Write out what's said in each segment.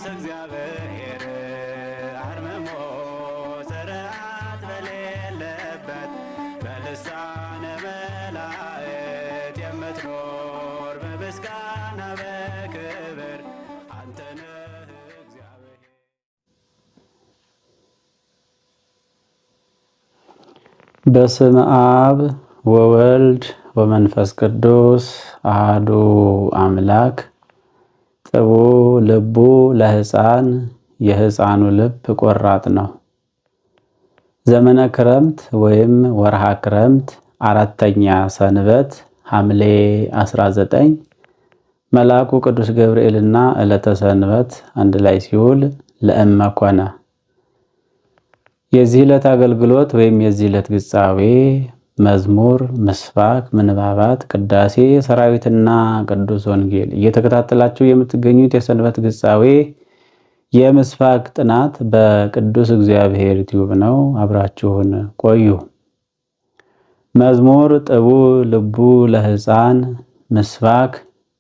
እግዚአብሔር አርምሞ ስርዓት በሌለበት በልሳነ መላእክት የምትኖር በምስጋና በክብር አንተ ነህ እግዚአብሔር። በስመ አብ ወወልድ ወመንፈስ ቅዱስ አሐዱ አምላክ። ጥቡ ልቡ ለሕፃን የሕፃኑ ልብ ቆራጥ ነው። ዘመነ ክረምት ወይም ወርሃ ክረምት አራተኛ ሰንበት ሐምሌ 19 መልአኩ ቅዱስ ገብርኤልና ዕለተ ሰንበት አንድ ላይ ሲውል ለእመ ኮነ። የዚህ ዕለት አገልግሎት ወይም የዚህ ዕለት ግጻዌ መዝሙር፣ ምስባክ፣ ምንባባት፣ ቅዳሴ፣ ሰራዊትና ቅዱስ ወንጌል። እየተከታተላችሁ የምትገኙት የሰንበት ግጻዌ የምስባክ ጥናት በቅዱስ እግዚአብሔር ዩቲዩብ ነው። አብራችሁን ቆዩ። መዝሙር ጥቡ ልቡ ለሕፃን፣ ምስባክ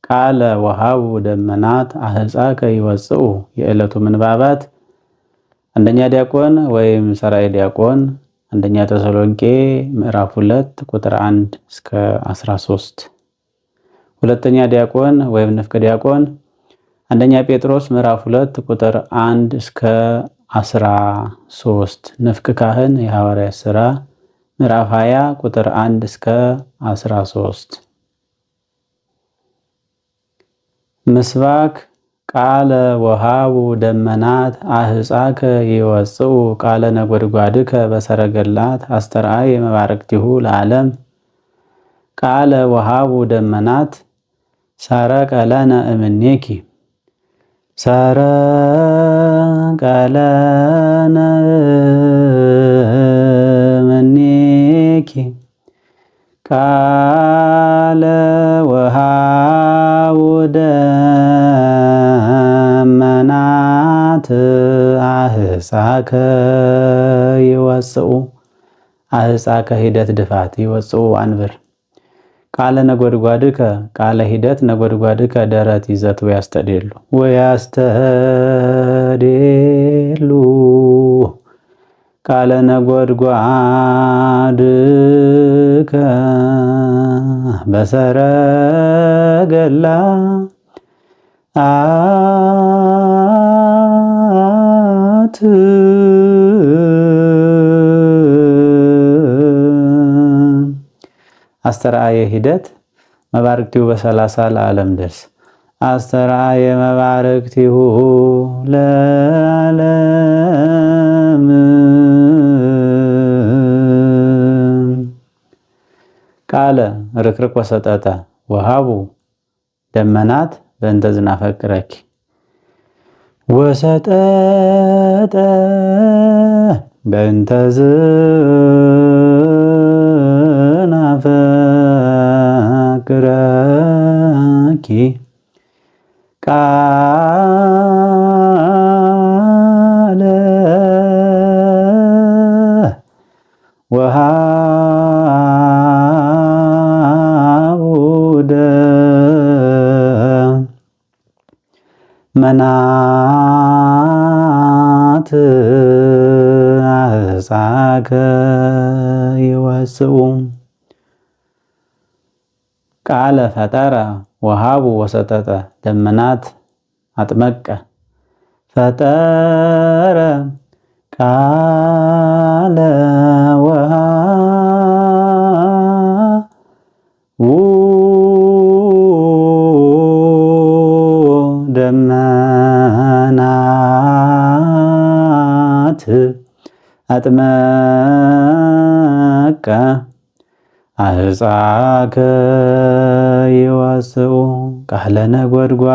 ቃለ ወሃቡ ደመናት አሕፃከ ይወፅኡ። የዕለቱ ምንባባት አንደኛ ዲያቆን ወይም ሰራይ ዲያቆን አንደኛ ተሰሎንቄ ምዕራፍ 2 ቁጥር 1 እስከ 13። ሁለተኛ ዲያቆን ወይም ንፍቀ ዲያቆን አንደኛ ጴጥሮስ ምዕራፍ 2 ቁጥር 1 እስከ 13። ንፍቅ ካህን የሐዋርያት ሥራ ምዕራፍ 20 ቁጥር 1 እስከ 13። ምስባክ ቃለ ወሃቡ ደመናት አሕፃከ ይወፅኡ ቃለ ነጎድጓድከ በሰረገላት አስተርአየ መባረክቲሁ ለዓለም። ቃለ ወሃቡ ደመናት ሰረቀ ለነ እምኔኪ ሰረቀ ለነ እምኔኪ ቃለ ወሃቡ ደመናት አሕፃከ ይወፅኡ። አሕፃከ ሂደት ድፋት ይወፅኡ አንብር። ቃለ ነጎድጓድከ ቃለ ሂደት ነጎድጓድከ ደረት ይዘት ወያስተዴሉ ወያስተዴሉ ቃለ ነጎድጓድከ በሰረገላ አት አስተርአየ ሂደት መባርክቲሁ በ30 ለዓለም ደርስ። አስተርአየ መባርክቲሁ ለዓለም ቃለ ርክርክ ወሰጠጠ ወሃቡ ደመናት በእንተ ዝናፈቅረኪ ወሰጠጠ በእንተ ዝናፈቅረኪ ቃለ ወሃቡ ደመናት አሕፃከ ይወፅኡ። ቃለ ፈጠረ ወሃቡ ወሰጠጠ ደመናት አጥመቀ ፈጠረ ቃለ ወሃቡ ደመናት አጥመቀ አሕፃከ ይወፅኡ ቃለ ነጎድጓድከ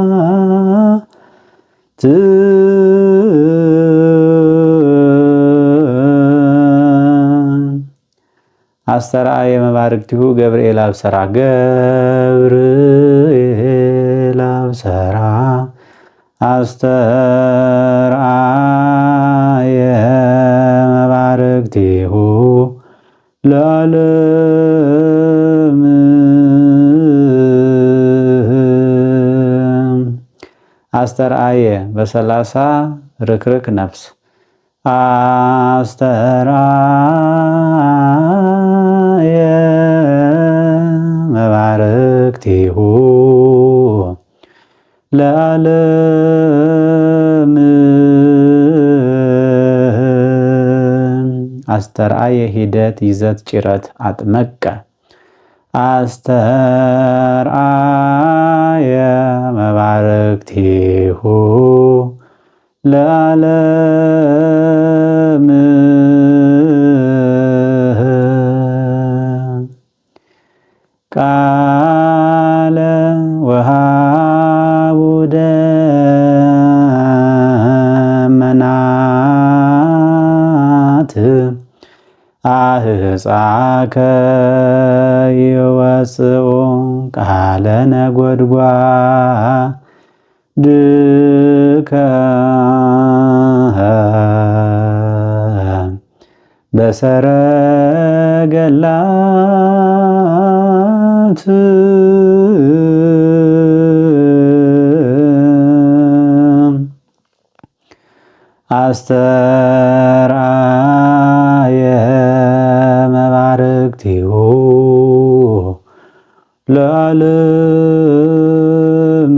በሰረገላት አስተርአየ መባርክቲሁ ገብርኤል አብሰራ ገብርኤል አብሰራ አስተርአየ መባርክቲሁ ለዓለም አስተርአየ በ30 ርክርክ ነፍስ አስተርአየ መባረክቲሁ ለዓለም አስተርአየ ሂደት ይዘት ጭረት አጥመቀ አስተርአየ መባረክቲሁ ለዓለም ቃለ ወሃቡ ደመናት አህፃከ ይወፅኡ ቃለ ነጎድጓድከ በሰረገላት አስተርአየ መባረክቲሁ ለዓለም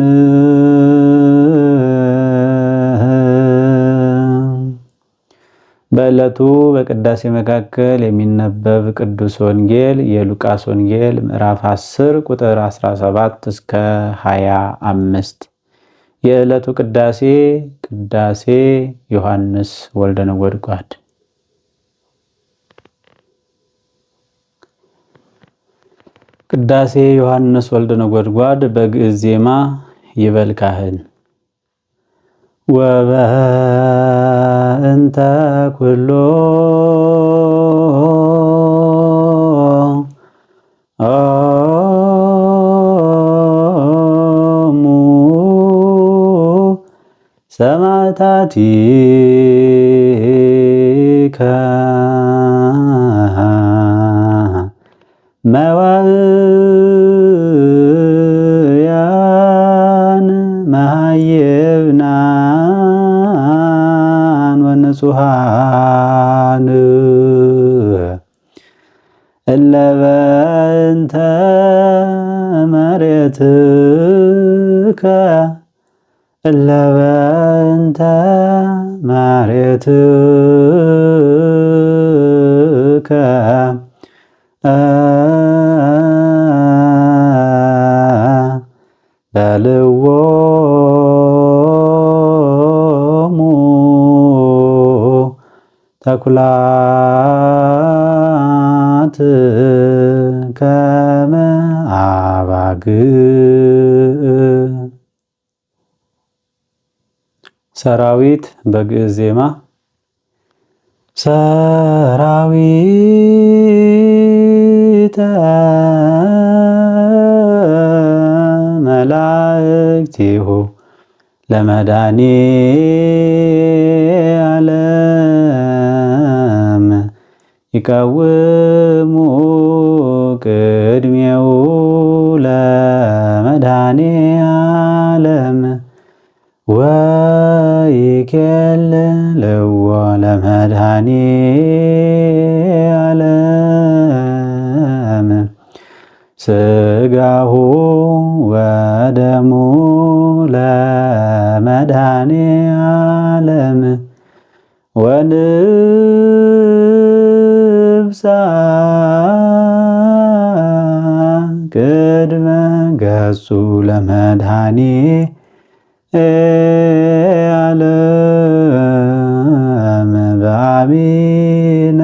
በዕለቱ በቅዳሴ መካከል የሚነበብ ቅዱስ ወንጌል የሉቃስ ወንጌል ምዕራፍ 10 ቁጥር 17 እስከ 25። የዕለቱ ቅዳሴ ዮሐንስ ወልደ ነጎድጓድ። ቅዳሴ ዮሐንስ ወልደ ነጎድጓድ በግዕዝ ዜማ ይበል ካህን። ወበእንተ ኩሎ ሰማዕታቲከ መዋዕያን መሃይብናን ወንጹሃን እለ በእንተ መሬትከ እለ በእንተ መሬትከ በልዎሙ ተኩላት ከመ አባግዕ። ሰራዊት በግዕዝ ዜማ ሰራዊተ መላእክቲሁ ለመድኃኔዓለም ይቀውሙ ቅድሜው ለመድኃኔዓለም ወይኬልልዎ ለመድኃኔዓለም ሥጋሁ ወደሙ ለመድኃኔዓለም ወንብሳ ቅድመ ገጹ ለመድኃኔዓለም በአሚነ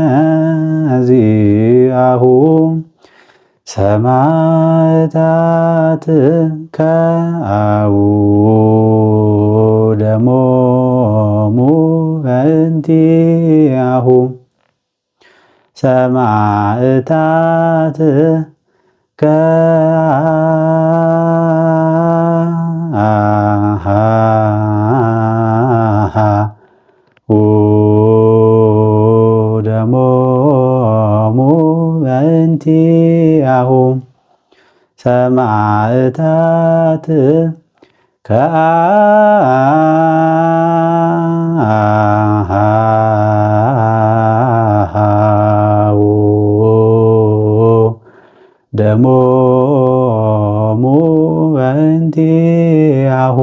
ዚአሁ ሰማዕታት ከአውደሞሙ በእንቲአሁ ሰማዕታት ከአውደሞሙ በእንቲአሁ ሰማዕታት ከአሃው ደሞሙ በእንቲአሁ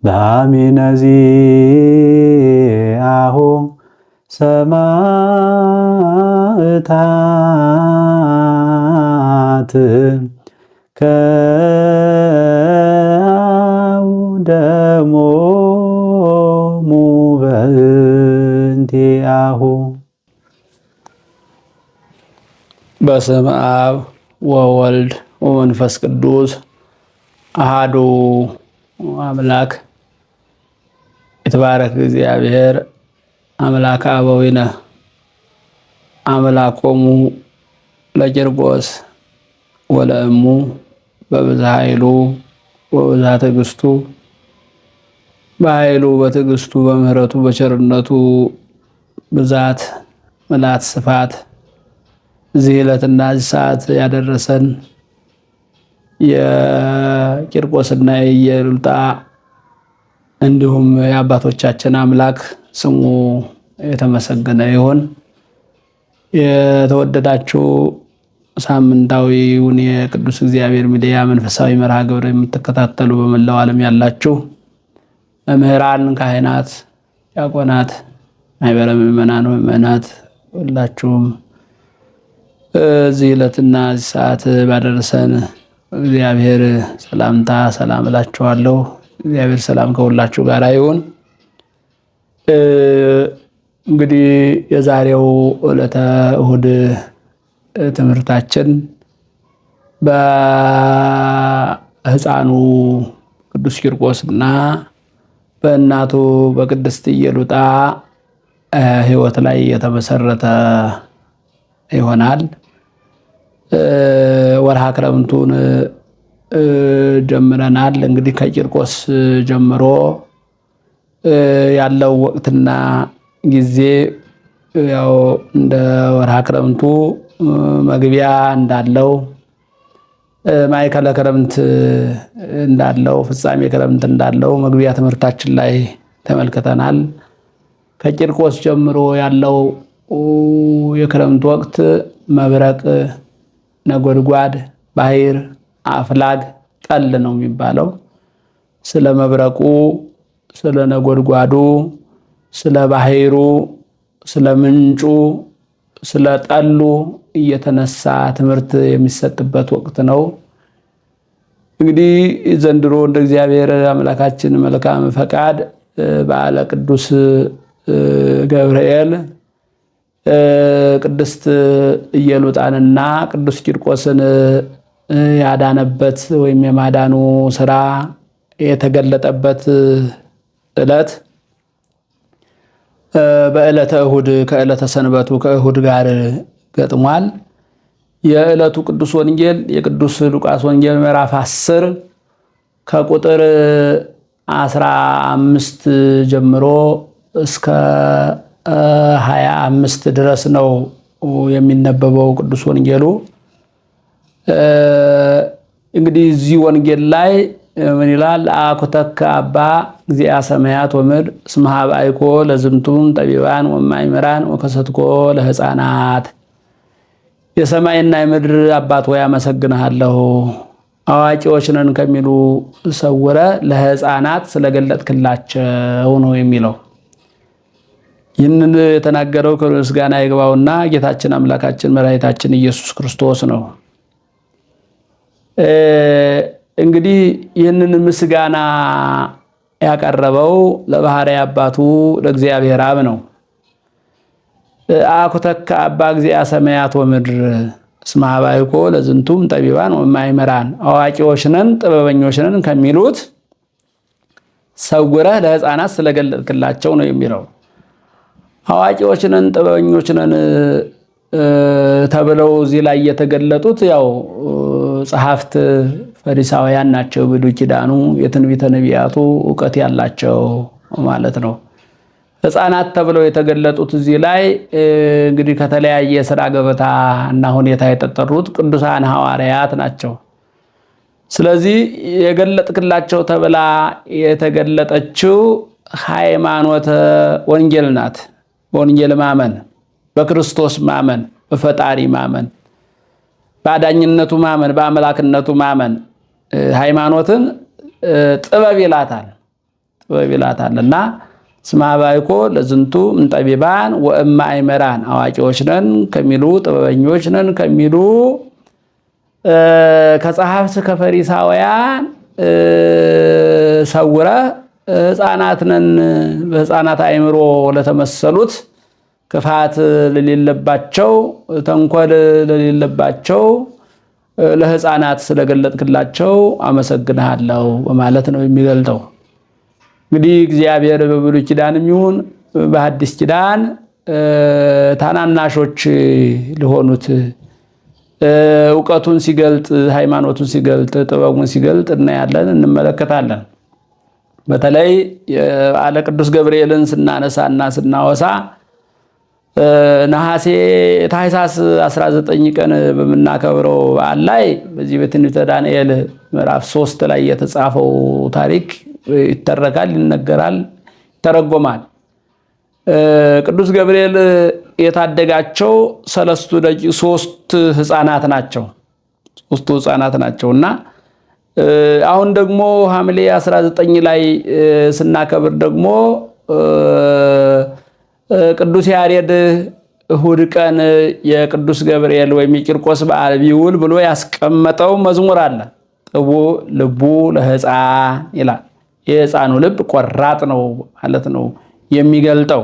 በአሚነዚአሁ ሰማዕታት ከአውደሞሙ በእንቲአሁ። በስመ አብ ወወልድ ወመንፈስ ቅዱስ አሐዱ አምላክ። የተባረከ እግዚአብሔር አምላከ አበዊነ አምላኮሙ ለቂርቆስ ወለእሙ በብዝኃ ኃይሉ ወብዝኃ ትዕግሥቱ። በኃይሉ በትዕግሥቱ በምሕረቱ በቸርነቱ ብዛት ምልአት ስፋት እዚህ ዕለትና እዚህ ሰዓት ያደረሰን የቂርቆስና የኢየሉጣ እንዲሁም የአባቶቻችን አምላክ ስሙ የተመሰገነ ይሁን። የተወደዳችሁ ሳምንታዊውን የቅዱስ እግዚአብሔር ሚዲያ መንፈሳዊ መርሃ ግብር የምትከታተሉ በመላው ዓለም ያላችሁ መምህራን፣ ካህናት፣ ዲያቆናት፣ ማኅበረ ምዕመናን ወምዕመናት ሁላችሁም እዚህ ዕለትና እዚህ ሰዓት ባደረሰን እግዚአብሔር ሰላምታ ሰላም እላችኋለሁ። እግዚአብሔር ሰላም ከሁላችሁ ጋር ይሁን። እንግዲህ የዛሬው ዕለተ እሁድ ትምህርታችን በሕፃኑ ቅዱስ ቂርቆስና በእናቱ በቅድስት ኢየሉጣ ሕይወት ላይ የተመሰረተ ይሆናል። ወርሃ ክረምቱን ጀምረናል። እንግዲህ ከቂርቆስ ጀምሮ ያለው ወቅትና ጊዜ ያው እንደ ወርሃ ክረምቱ መግቢያ እንዳለው ማዕከለ ክረምት እንዳለው ፍጻሜ ክረምት እንዳለው መግቢያ ትምህርታችን ላይ ተመልክተናል። ከቂርቆስ ጀምሮ ያለው የክረምት ወቅት መብረቅ፣ ነጎድጓድ፣ ባሕር፣ አፍላግ፣ ጠል ነው የሚባለው። ስለ መብረቁ፣ ስለ ነጎድጓዱ፣ ስለ ባሕሩ፣ ስለ ምንጩ፣ ስለ ጠሉ እየተነሳ ትምህርት የሚሰጥበት ወቅት ነው። እንግዲህ ዘንድሮ እንደ እግዚአብሔር አምላካችን መልካም ፈቃድ በዓለ ቅዱስ ገብርኤል ቅድስት ኢየሉጣንና ቅዱስ ቂርቆስን ያዳነበት ወይም የማዳኑ ስራ የተገለጠበት ዕለት በዕለተ እሁድ ከዕለተ ሰንበቱ ከእሁድ ጋር ገጥሟል። የዕለቱ ቅዱስ ወንጌል የቅዱስ ሉቃስ ወንጌል ምዕራፍ 10 ከቁጥር 15 ጀምሮ እስከ 25 ድረስ ነው የሚነበበው ቅዱስ ወንጌሉ። እንግዲህ እዚህ ወንጌል ላይ ምን ይላል? አኩተከ አባ እግዚአ ሰማያት ወምድር እስመ ኀበአይኮ ለዝንቱም ጠቢባን ወማእምራን ወከሰትኮ ለሕፃናት። የሰማይና የምድር አባት ሆይ አመሰግንሃለሁ፣ አዋቂዎች ነን ከሚሉ ሰውረ ለሕፃናት ስለገለጥክላቸው ነው የሚለው። ይህንን የተናገረው ከምስጋና ይግባውና ጌታችን አምላካችን መድኃኒታችን ኢየሱስ ክርስቶስ ነው። እንግዲህ ይህንን ምስጋና ያቀረበው ለባሕርይ አባቱ ለእግዚአብሔር አብ ነው። አኩተከ አባ እግዚአ ሰማያት ወምድር እስመ ኀበአይኮ ለዝንቱም ጠቢባን ወማእምራን፣ አዋቂዎች ነን ጥበበኞች ነን ከሚሉት ሰውረህ ለሕፃናት ስለገለጥክላቸው ነው የሚለው። አዋቂዎች ነን ጥበበኞች ነን ተብለው እዚህ ላይ የተገለጡት ያው ጸሐፍት ፈሪሳውያን ናቸው። ብሉይ ኪዳኑ የትንቢተ ነቢያቱ ዕውቀት ያላቸው ማለት ነው። ሕፃናት ተብለው የተገለጡት እዚህ ላይ እንግዲህ ከተለያየ ስራ ገበታ እና ሁኔታ የተጠሩት ቅዱሳን ሐዋርያት ናቸው። ስለዚህ የገለጥክላቸው ተብላ የተገለጠችው ሃይማኖተ ወንጌል ናት። በወንጌል ማመን፣ በክርስቶስ ማመን፣ በፈጣሪ ማመን፣ በአዳኝነቱ ማመን፣ በአምላክነቱ ማመን ሃይማኖትን ጥበብ ይላታል። ጥበብ ይላታልና ስማ ባይኮ ለዝንቱ እምጠቢባን ወእማእመራን አዋቂዎች ነን ከሚሉ ጥበበኞች ነን ከሚሉ ከጸሐፍት ከፈሪሳውያን ሰውረ ሕፃናት ነን በሕፃናት አእምሮ ለተመሰሉት ክፋት ለሌለባቸው ተንኮል ለሌለባቸው ለሕፃናት ስለገለጥክላቸው አመሰግንሃለሁ በማለት ነው የሚገልጠው። እንግዲህ እግዚአብሔር በብሉይ ኪዳንም ይሁን በሐዲስ ኪዳን ታናናሾች ለሆኑት ዕውቀቱን ሲገልጥ፣ ሃይማኖቱን ሲገልጥ፣ ጥበቡን ሲገልጥ እናያለን፣ እንመለከታለን። በተለይ አለ ቅዱስ ገብርኤልን ስናነሳና ስናወሳ ነሐሴ ታኅሳስ 19 ቀን በምናከብረው በዓል ላይ በዚህ በትንቢተ ዳንኤል ምዕራፍ 3 ላይ የተጻፈው ታሪክ ይተረካል፣ ይነገራል፣ ይተረጎማል። ቅዱስ ገብርኤል የታደጋቸው ሶስት ሕፃናት ናቸው። ሶስቱ ሕፃናት ናቸውና አሁን ደግሞ ሐምሌ 19 ላይ ስናከብር ደግሞ ቅዱስ ያሬድ እሁድ ቀን የቅዱስ ገብርኤል ወይም የቂርቆስ በዓል ቢውል ብሎ ያስቀመጠው መዝሙር አለ። ጥቡ ልቡ ለሕፃን ይላል። የሕፃኑ ልብ ቆራጥ ነው ማለት ነው የሚገልጠው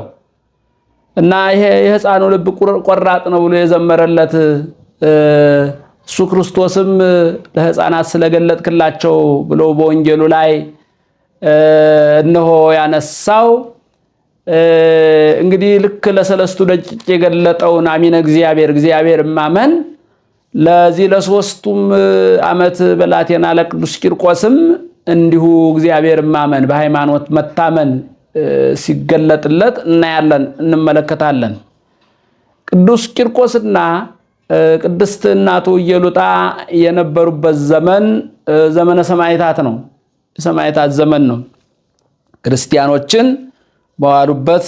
እና ይሄ የሕፃኑ ልብ ቆራጥ ነው ብሎ የዘመረለት እሱ ክርስቶስም ለሕፃናት ስለገለጥክላቸው ብሎ በወንጌሉ ላይ እነሆ ያነሳው እንግዲህ ልክ ለሰለስቱ ደቂቅ የገለጠውን አሚነ እግዚአብሔር ማመን ለዚህ ለሶስቱም ዓመት በላቴና ለቅዱስ ቂርቆስም እንዲሁ እግዚአብሔር ማመን በሃይማኖት መታመን ሲገለጥለት እናያለን፣ እንመለከታለን። ቅዱስ ቂርቆስና ቅድስት እናቱ ኢየሉጣ የነበሩበት ዘመን ዘመነ ሰማዕታት ነው። የሰማዕታት ዘመን ነው። ክርስቲያኖችን በዋሉበት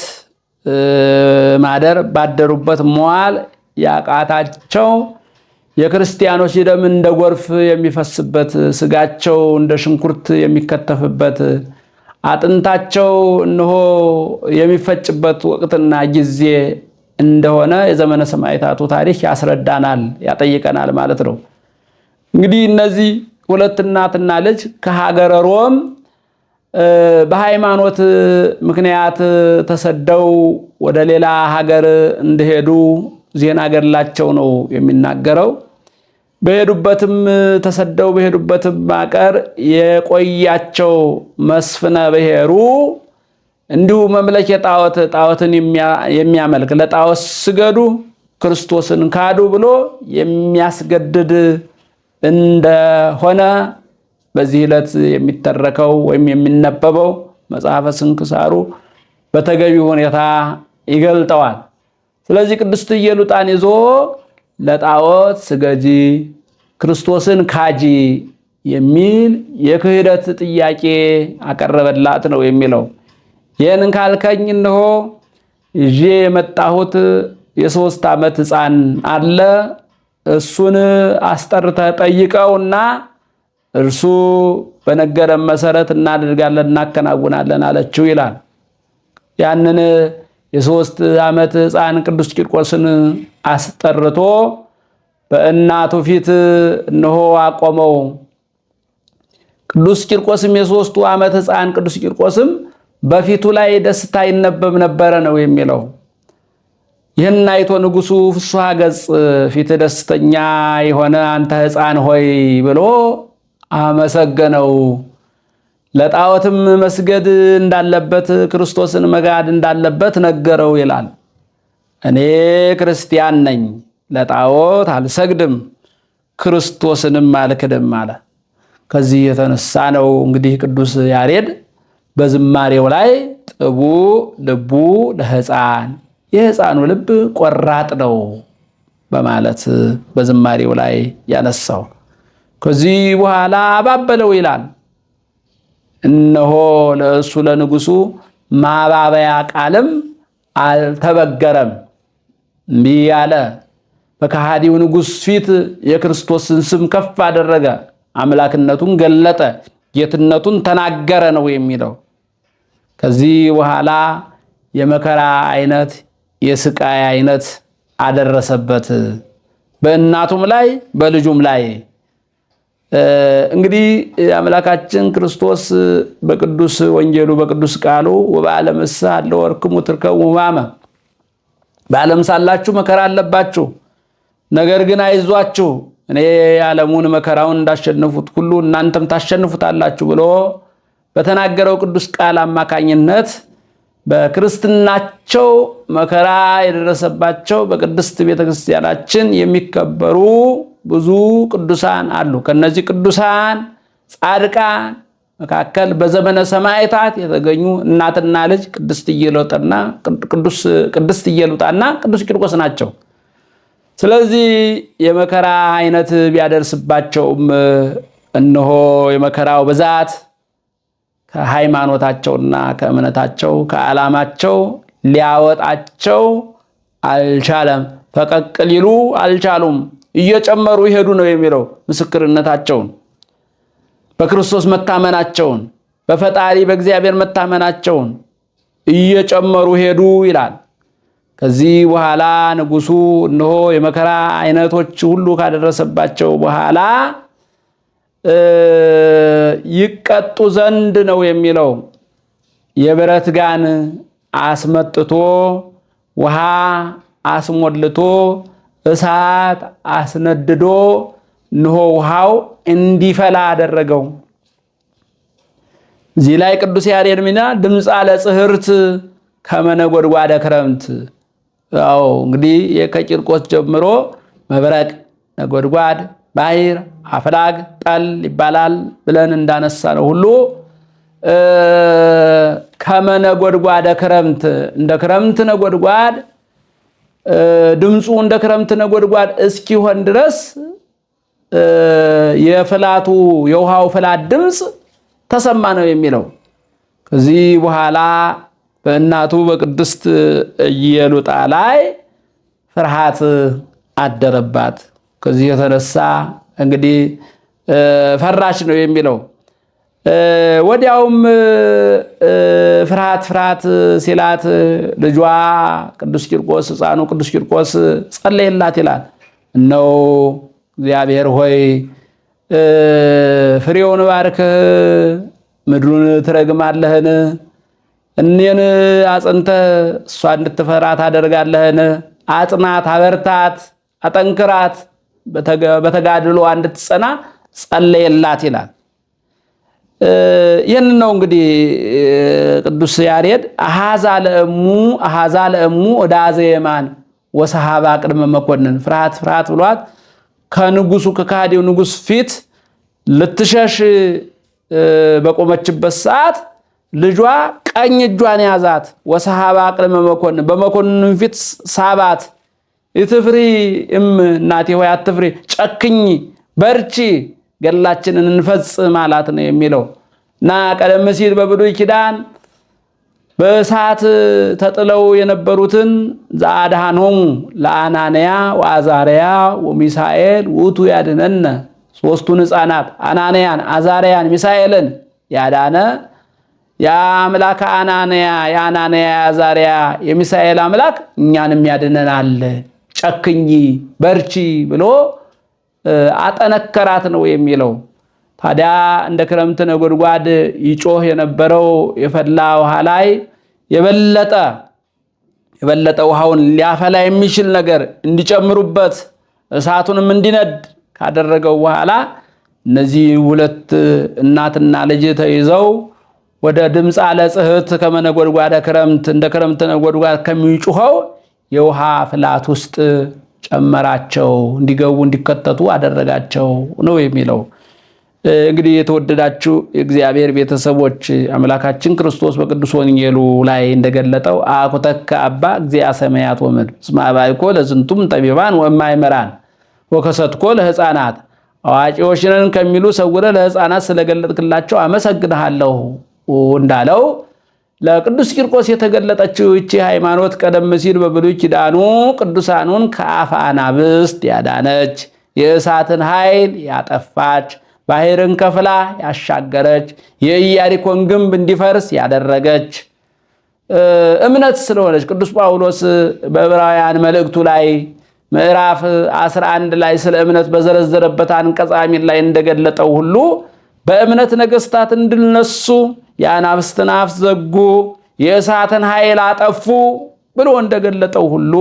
ማደር ባደሩበት መዋል ያቃታቸው የክርስቲያኖች ደም እንደ ጎርፍ የሚፈስበት፣ ስጋቸው እንደ ሽንኩርት የሚከተፍበት፣ አጥንታቸው እነሆ የሚፈጭበት ወቅትና ጊዜ እንደሆነ የዘመነ ሰማዕታቱ ታሪክ ያስረዳናል፣ ያጠይቀናል ማለት ነው። እንግዲህ እነዚህ ሁለት እናትና ልጅ ከሀገረ ሮም በሃይማኖት ምክንያት ተሰደው ወደ ሌላ ሀገር እንደሄዱ ዜና ገድላቸው ነው የሚናገረው። በሄዱበትም ተሰደው በሄዱበትም አቀር የቆያቸው መስፍነ ብሔሩ እንዲሁ መምለክ ጣዖትን የሚያመልክ ለጣዖት ስገዱ ክርስቶስን ካዱ ብሎ የሚያስገድድ እንደሆነ በዚህ ዕለት የሚተረከው ወይም የሚነበበው መጽሐፈ ስንክሳሩ በተገቢ ሁኔታ ይገልጠዋል። ስለዚህ ቅድስት ኢየሉጣን ይዞ ለጣዖት ስገጂ ክርስቶስን ካጂ የሚል የክህደት ጥያቄ አቀረበላት ነው የሚለው። ይህንን ካልከኝ እነሆ ይዤ የመጣሁት የ3 ዓመት ሕፃን አለ፣ እሱን አስጠርተህ ጠይቀውና እርሱ በነገረን መሰረት እናደርጋለን እናከናውናለን አለችው ይላል። ያንን የ3 ዓመት ሕፃን ቅዱስ ቂርቆስን አስጠርቶ በእናቱ ፊት እነሆ አቆመው። ቅዱስ ቂርቆስም የ3 ዓመት ሕፃን ቅዱስ ቂርቆስም በፊቱ ላይ ደስታ ይነበብ ነበረ ነው የሚለው። ይህን አይቶ ንጉሡ ፍስሐ ገጽ ፊት ደስተኛ የሆነ አንተ ሕፃን ሆይ ብሎ አመሰገነው። ለጣዖትም መስገድ እንዳለበት ክርስቶስን መጋድ እንዳለበት ነገረው ይላል። እኔ ክርስቲያን ነኝ፣ ለጣዖት አልሰግድም፣ ክርስቶስንም አልክድም አለ። ከዚህ የተነሳ ነው እንግዲህ ቅዱስ ያሬድ በዝማሬው ላይ ጽቡ ልቡ ለሕፃን የሕፃኑ ልብ ቆራጥ ነው በማለት በዝማሬው ላይ ያነሳው። ከዚህ በኋላ አባበለው ይላል። እነሆ ለእሱ ለንጉሱ ማባበያ ቃልም አልተበገረም። እምቢ አለ። በከሃዲው ንጉሥ ፊት የክርስቶስን ስም ከፍ አደረገ። አምላክነቱን ገለጠ፣ ጌትነቱን ተናገረ ነው የሚለው። ከዚህ በኋላ የመከራ አይነት የስቃይ አይነት አደረሰበት በእናቱም ላይ በልጁም ላይ። እንግዲህ አምላካችን ክርስቶስ በቅዱስ ወንጌሉ በቅዱስ ቃሉ ወበዓለም እሳ ለወርክሙ ትርከቡ ሕማመ በዓለም ሳላችሁ መከራ አለባችሁ፣ ነገር ግን አይዟችሁ እኔ የዓለሙን መከራውን እንዳሸነፉት ሁሉ እናንተም ታሸንፉታላችሁ ብሎ በተናገረው ቅዱስ ቃል አማካኝነት በክርስትናቸው መከራ የደረሰባቸው በቅድስት ቤተክርስቲያናችን የሚከበሩ ብዙ ቅዱሳን አሉ። ከነዚህ ቅዱሳን ጻድቃን መካከል በዘመነ ሰማዕታት የተገኙ እናትና ልጅ ቅድስት ኢየሉጣና ቅዱስ ቂርቆስ ናቸው። ስለዚህ የመከራ አይነት ቢያደርስባቸውም እነሆ የመከራው ብዛት ከሃይማኖታቸውና ከእምነታቸው ከዓላማቸው ሊያወጣቸው አልቻለም። ፈቀቅ ሊሉ አልቻሉም። እየጨመሩ ይሄዱ ነው የሚለው ምስክርነታቸውን፣ በክርስቶስ መታመናቸውን፣ በፈጣሪ በእግዚአብሔር መታመናቸውን እየጨመሩ ሄዱ ይላል። ከዚህ በኋላ ንጉሱ እነሆ የመከራ አይነቶች ሁሉ ካደረሰባቸው በኋላ ይቀጡ ዘንድ ነው የሚለው። የብረት ጋን አስመጥቶ ውሃ አስሞልቶ እሳት አስነድዶ እነሆ ውሃው እንዲፈላ አደረገው። እዚህ ላይ ቅዱስ ያሬድ ሚና ድምፃ ለጽህርት ከመነጎድጓደ ክረምት። አዎ እንግዲህ ከቂርቆስ ጀምሮ መብረቅ፣ ነጎድጓድ፣ ባሕር፣ አፍላግ፣ ጠል ይባላል ብለን እንዳነሳ ነው ሁሉ ከመነጎድጓደ ክረምት እንደ ክረምት ነጎድጓድ ድምፁ እንደ ክረምት ነጎድጓድ እስኪሆን ድረስ የፍላቱ የውሃው ፍላት ድምፅ ተሰማ ነው የሚለው። ከዚህ በኋላ በእናቱ በቅድስት ኢየሉጣ ላይ ፍርሃት አደረባት። ከዚህ የተነሳ እንግዲህ ፈራች ነው የሚለው። ወዲያውም ፍርሃት ሲላት ልጇ ቅዱስ ቂርቆስ ሕፃኑ ቅዱስ ቂርቆስ ጸለየላት ይላል። እነሆ እግዚአብሔር ሆይ ፍሬውን ባርክህ፣ ምድሩን ትረግማለህን? እኔን አጽንተህ እሷ እንድትፈራ ታደርጋለህን? አጽናት፣ አበርታት፣ አጠንክራት፣ በተጋድሎ እንድትጸና ጸለየላት ይላል። ይህን ነው እንግዲህ ቅዱስ ያሬድ አሃዛ ለእሙ ወዳዘ የማን ወሰሃባ ቅድመ መኮንን ፍርሃት ብሏት ከንጉሱ ከካዲው ንጉስ ፊት ልትሸሽ በቆመችበት ሰዓት ልጇ ቀኝ እጇን ያዛት። ወሰሃባ ቅድመ መኮንን በመኮንን ፊት ሳባት። ኢትፍሪ እናቴ ሆይ አትፍሪ፣ ጨክኝ፣ በርቺ፣ ገላችንን እንፈጽም ማለት ነው የሚለው እና ቀደም ሲል በብሉይ ኪዳን በእሳት ተጥለው የነበሩትን ዘአድኃኖሙ ለአናንያ ወአዛርያ ወሚሳኤል ውእቱ ያድኅነነ ሶስቱን ሕፃናት አናንያን፣ አዛርያን፣ ሚሳኤልን ያዳነ የአምላክ አናንያ የአናንያ የአዛርያ የሚሳኤል አምላክ እኛንም ያድነናል፣ ጨክኝ፣ በርቺ ብሎ አጠነከራት ነው የሚለው። ታዲያ እንደ ክረምት ነጎድጓድ ይጮህ የነበረው የፈላ ውሃ ላይ የበለጠ ውሃውን ሊያፈላ የሚችል ነገር እንዲጨምሩበት እሳቱንም እንዲነድ ካደረገው በኋላ እነዚህ ሁለት እናትና ልጅ ተይዘው ወደ ድምፃ ለጽህት ከመነጎድጓደ ክረምት እንደ ክረምት ነጎድጓድ ከሚጮኸው የውሃ ፍላት ውስጥ ጨመራቸው፣ እንዲገቡ እንዲከተቱ አደረጋቸው ነው የሚለው። እንግዲህ የተወደዳችሁ የእግዚአብሔር ቤተሰቦች አምላካችን ክርስቶስ በቅዱስ ወንጌሉ ላይ እንደገለጠው አኩተከ አባ እግዚአ ሰማያት ወምድር እስመ አባይኮ ለዝንቱም ጠቢባን ወማይመራን ወከሰትኮ ለሕፃናት አዋቂዎች ነን ከሚሉ ሰውረህ ለሕፃናት ስለገለጥክላቸው አመሰግንሃለሁ እንዳለው ለቅዱስ ቂርቆስ የተገለጠችው እቺ ሃይማኖት ቀደም ሲል በብሉይ ኪዳኑ ቅዱሳኑን ከአፈ አናብስት ያዳነች፣ የእሳትን ኃይል ያጠፋች፣ ባህርን ከፍላ ያሻገረች፣ የኢያሪኮን ግንብ እንዲፈርስ ያደረገች እምነት ስለሆነች ቅዱስ ጳውሎስ በዕብራውያን መልእክቱ ላይ ምዕራፍ 11 ላይ ስለ እምነት በዘረዘረበት አንቀጽ አሚን ላይ እንደገለጠው ሁሉ በእምነት ነገስታት እንድልነሱ የአናብስትን አፍ ዘጉ፣ የእሳትን ኃይል አጠፉ ብሎ እንደገለጠው ሁሉ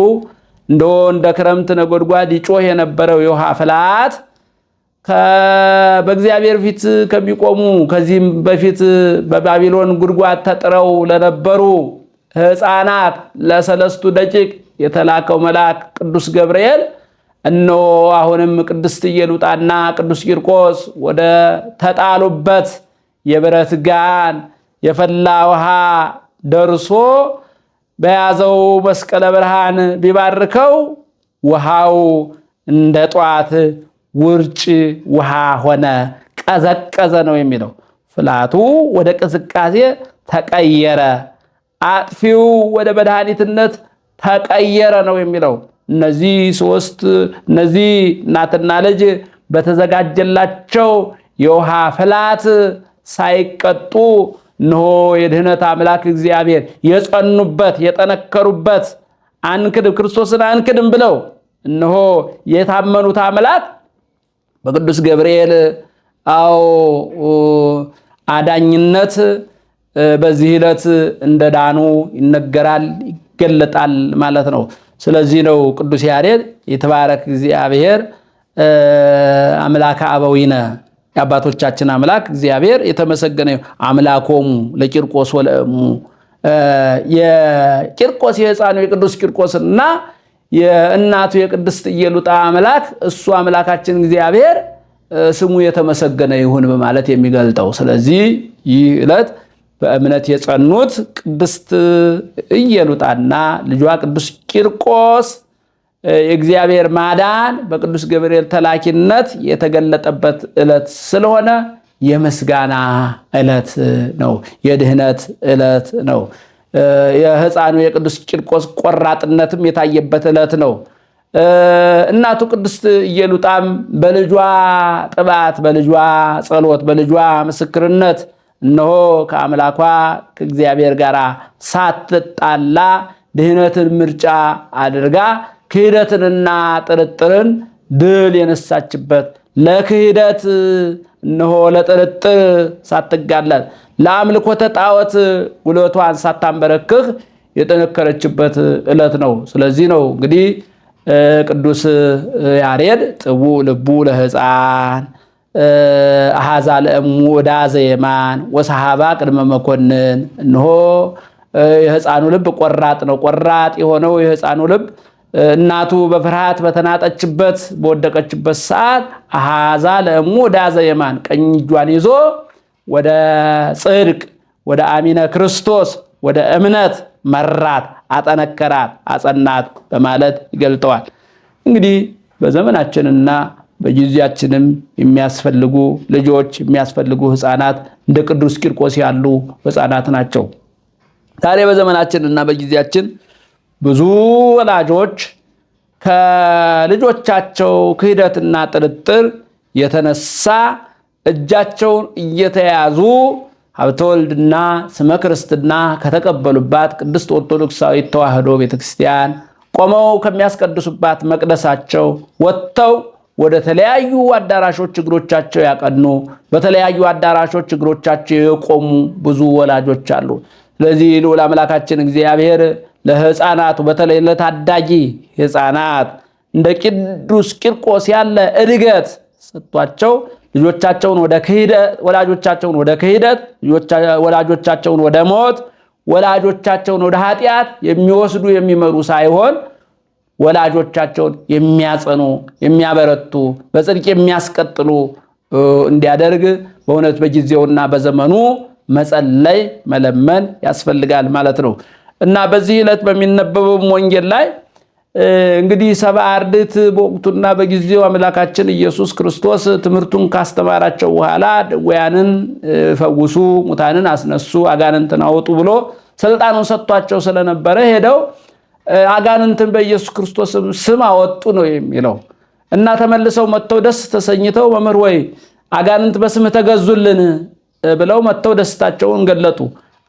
እንደ ክረምት ነጎድጓድ ይጮህ የነበረው የውሃ ፍላት በእግዚአብሔር ፊት ከሚቆሙ ከዚህም በፊት በባቢሎን ጉድጓድ ተጥረው ለነበሩ ሕፃናት ለሰለስቱ ደቂቅ የተላከው መልአክ ቅዱስ ገብርኤል እነሆ አሁንም ቅድስት ኢየሉጣና ቅዱስ ቂርቆስ ወደ ተጣሉበት የብረት ጋን የፈላ ውሃ ደርሶ በያዘው መስቀለ ብርሃን ቢባርከው ውሃው እንደ ጧት ውርጭ ውሃ ሆነ፣ ቀዘቀዘ ነው የሚለው። ፍላቱ ወደ ቅዝቃዜ ተቀየረ፣ አጥፊው ወደ መድኃኒትነት ተቀየረ ነው የሚለው። እነዚህ እናትና ልጅ በተዘጋጀላቸው የውሃ ፍላት ሳይቀጡ እነሆ የድህነት አምላክ እግዚአብሔር የጸኑበት የጠነከሩበት አንክድም ክርስቶስን አንክድም ብለው እነሆ የታመኑት አምላክ በቅዱስ ገብርኤል አዳኝነት በዚህ ዕለት እንደዳኑ ይነገራል፣ ይገለጣል ማለት ነው። ስለዚህ ነው ቅዱስ ያሬድ የተባረክ እግዚአብሔር አምላከ አበዊነ የአባቶቻችን አምላክ እግዚአብሔር የተመሰገነ አምላኮሙ ለቂርቆስ ወለእሙ የቂርቆስ የሕፃኑ የቅዱስ ቂርቆስና የእናቱ የቅድስት ኢየሉጣ አምላክ እሱ አምላካችን እግዚአብሔር ስሙ የተመሰገነ ይሁን በማለት የሚገልጠው። ስለዚህ ይህ ዕለት በእምነት የጸኑት ቅድስት ኢየሉጣና ልጇ ቅዱስ ቂርቆስ የእግዚአብሔር ማዳን በቅዱስ ገብርኤል ተላኪነት የተገለጠበት ዕለት ስለሆነ የምስጋና ዕለት ነው፣ የድህነት ዕለት ነው። የሕፃኑ የቅዱስ ቂርቆስ ቆራጥነትም የታየበት ዕለት ነው። እናቱ ቅድስት ኢየሉጣም በልጇ ጥባት፣ በልጇ ጸሎት፣ በልጇ ምስክርነት እነሆ ከአምላኳ ከእግዚአብሔር ጋር ሳትጣላ ድህነትን ምርጫ አድርጋ ክህደትንና ጥርጥርን ድል የነሳችበት ለክህደት እነሆ ለጥርጥር ሳትጋለጥ ለአምልኮተ ጣዖት ጉልበቷን ሳታንበረክክ የጠነከረችበት ዕለት ነው። ስለዚህ ነው እንግዲህ ቅዱስ ያሬድ ጥቡ ልቡ ለሕፃን አሃዛ ለእሙ ዕዳ ዘየማን ወሰሃባ ቅድመ መኮንን። እነሆ የሕፃኑ ልብ ቆራጥ ነው። ቆራጥ የሆነው የሕፃኑ ልብ እናቱ በፍርሃት በተናጠችበት በወደቀችበት ሰዓት አሃዛ ለእሙ ዕዳ ዘየማን ቀኝ እጇን ይዞ ወደ ጽድቅ፣ ወደ አሚነ ክርስቶስ፣ ወደ እምነት መራት፣ አጠነከራት፣ አጸናት በማለት ይገልጠዋል። እንግዲህ በዘመናችንና በጊዜያችንም የሚያስፈልጉ ልጆች የሚያስፈልጉ ሕፃናት እንደ ቅዱስ ቂርቆስ ያሉ ሕፃናት ናቸው። ዛሬ በዘመናችንና በጊዜያችን ብዙ ወላጆች ከልጆቻቸው ክህደትና ጥርጥር የተነሳ እጃቸውን እየተያዙ ሀብተ ወልድና ስመ ክርስትና ከተቀበሉባት ቅድስት ኦርቶዶክሳዊት ተዋሕዶ ቤተክርስቲያን ቆመው ከሚያስቀድሱባት መቅደሳቸው ወጥተው ወደ ተለያዩ አዳራሾች እግሮቻቸው ያቀኑ፣ በተለያዩ አዳራሾች እግሮቻቸው የቆሙ ብዙ ወላጆች አሉ። ስለዚህ ልዑል አምላካችን እግዚአብሔር ለሕፃናቱ በተለይ ለታዳጊ ሕፃናት እንደ ቅዱስ ቂርቆስ ያለ እድገት ሰጥቷቸው ልጆቻቸውን ወደ ክህደት፣ ወላጆቻቸውን ወደ ክህደት፣ ወላጆቻቸውን ወደ ሞት፣ ወላጆቻቸውን ወደ ኃጢአት የሚወስዱ የሚመሩ ሳይሆን ወላጆቻቸውን የሚያጸኑ፣ የሚያበረቱ፣ በጽድቅ የሚያስቀጥሉ እንዲያደርግ በእውነት በጊዜውና በዘመኑ መጸለይ መለመን ያስፈልጋል ማለት ነው። እና በዚህ ዕለት በሚነበበው ወንጌል ላይ እንግዲህ ሰብአ አርድእት በወቅቱና በጊዜው አምላካችን ኢየሱስ ክርስቶስ ትምህርቱን ካስተማራቸው በኋላ ድውያንን ፈውሱ፣ ሙታንን አስነሱ፣ አጋንንትን አውጡ ብሎ ስልጣኑን ሰጥቷቸው ስለነበረ ሄደው አጋንንትን በኢየሱስ ክርስቶስ ስም አወጡ ነው የሚለው። እና ተመልሰው መጥተው ደስ ተሰኝተው መምህር ወይ አጋንንት በስምህ ተገዙልን ብለው መጥተው ደስታቸውን ገለጡ።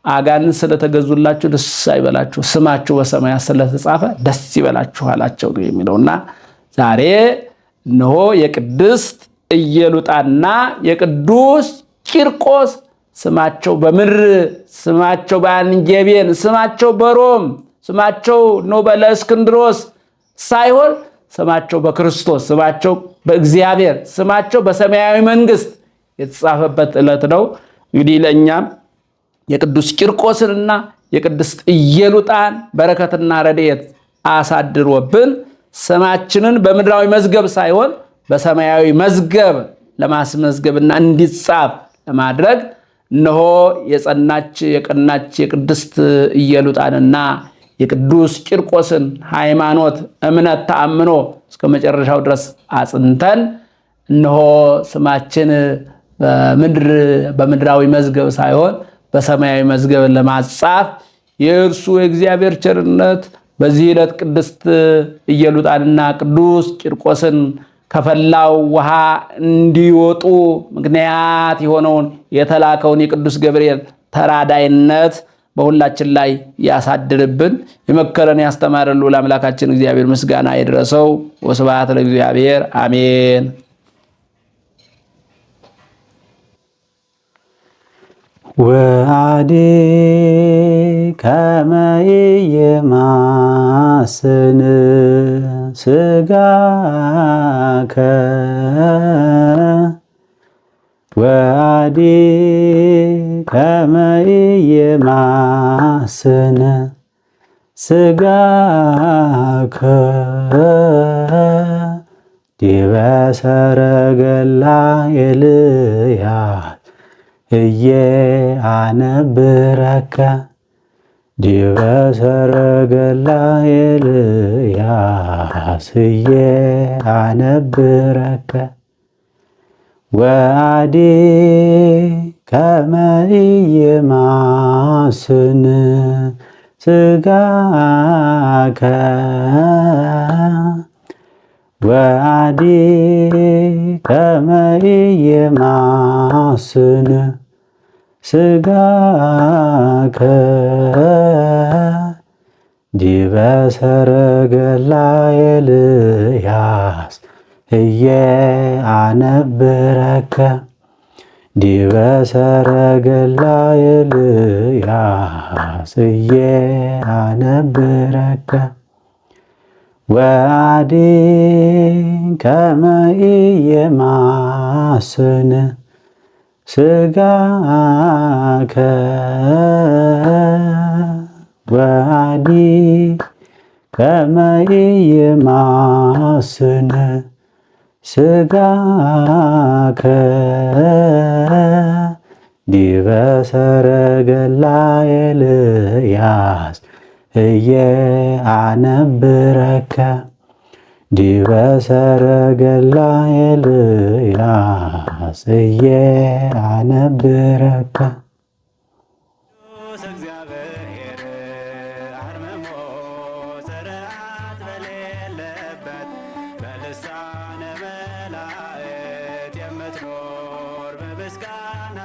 አጋንንት ስለተገዙላችሁ ደስ አይበላችሁ፣ ስማችሁ በሰማያት ስለተጻፈ ደስ ይበላችሁ አላቸው ነው የሚለውና ዛሬ እነሆ የቅድስት ኢየሉጣና የቅዱስ ቂርቆስ ስማቸው በምድር፣ ስማቸው በአንጌቤን፣ ስማቸው በሮም፣ ስማቸው ነው በለእስክንድሮስ ሳይሆን ስማቸው በክርስቶስ፣ ስማቸው በእግዚአብሔር፣ ስማቸው በሰማያዊ መንግስት የተጻፈበት ዕለት ነው። እንግዲህ ለእኛም የቅዱስ ቂርቆስንና የቅድስት ኢየሉጣን በረከትና ረድኤት አሳድሮብን ስማችንን በምድራዊ መዝገብ ሳይሆን በሰማያዊ መዝገብ ለማስመዝገብና እንዲጻፍ ለማድረግ እነሆ የጸናች የቀናች የቅድስት ኢየሉጣንና የቅዱስ ቂርቆስን ሃይማኖት፣ እምነት፣ ተአምኖ እስከ መጨረሻው ድረስ አጽንተን እነሆ ስማችን በምድራዊ መዝገብ ሳይሆን በሰማያዊ መዝገብ ለማጻፍ የእርሱ የእግዚአብሔር ቸርነት በዚህ ዕለት ቅድስት ኢየሉጣንና ቅዱስ ቂርቆስን ከፈላው ውሃ እንዲወጡ ምክንያት የሆነውን የተላከውን የቅዱስ ገብርኤል ተራዳይነት በሁላችን ላይ ያሳድርብን። የመከረን ያስተማረን ልዑል አምላካችን እግዚአብሔር ምስጋና ይድረሰው። ወስብሐት ለእግዚአብሔር አሜን። ወአዲ ከመ ኢይማስን ሥጋከ ወአዲ ከመ ኢይማስን ሥጋከ ዲበ ሰረገላ ኤልያስ እየአነብረከ ዲበ ሰረገላ ኤልያስ እየአነብረከ ወአዲ ከመ ኢይማስን ሥጋከ ወአዲ ከመ ኢይማስን ሥጋከ ዲበ ሰረገላ ኤልያስ እየአነብረከ ዲበ ሰረገላ ኤልያስ እየአነብረከ ወአዲ ከመ ኢይማስን ሥጋከ ወአዲ ከመ ኢይማስን ሥጋከ ዲበ ሰረገላ ኤልያስ እየአነብረከ ዲበ ሰረገላ ኤልያስ እየአነብረከ በልሳነ መላእክት የምትኖር በምስጋና